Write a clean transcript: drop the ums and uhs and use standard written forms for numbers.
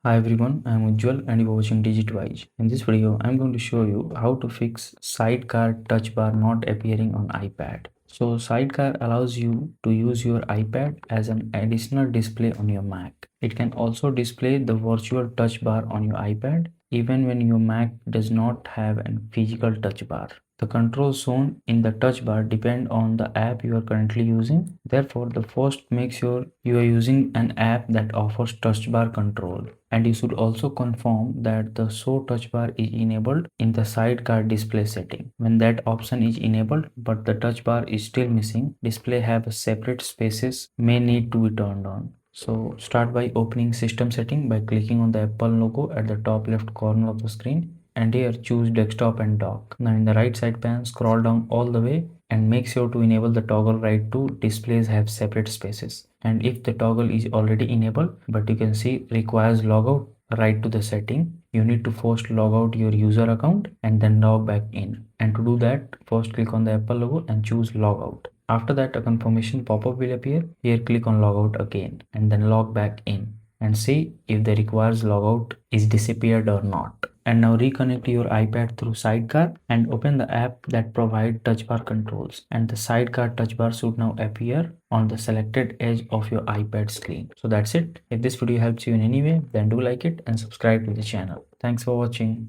Hi everyone, I am Ujjwal and you are watching DigitWise. In this video, I am going to show you how to fix Sidecar Touch Bar not appearing on iPad. So Sidecar allows you to use your iPad as an additional display on your Mac. It can also display the virtual touch bar on your iPad even when your Mac does not have a physical touch bar. The controls shown in the touch bar depend on the app you are currently using. Therefore, the first make sure you are using an app that offers touch bar control. And you should also confirm that the show touch bar is enabled in the sidecar display setting. When that option is enabled but the touch bar is still missing, display have separate spaces may need to be turned on. So start by opening system setting by clicking on the Apple logo at the top left corner of the screen, and here choose desktop and dock. Now in the right side pane, scroll down all the way and make sure to enable the toggle right to displays have separate spaces. And if the toggle is already enabled but you can see requires logout, right to the setting, you need to first log out your user account and then log back in. And to do that, first click on the Apple logo and choose logout. After that, a confirmation pop-up will appear. Here click on logout again and then log back in and see if the requires logout is disappeared or not. And now reconnect your iPad through Sidecar and open the app that provide touch bar controls, and the Sidecar touch bar should now appear on the selected edge of your iPad screen. So that's it. If this video helps you in any way, then do like it and subscribe to the channel. Thanks for watching.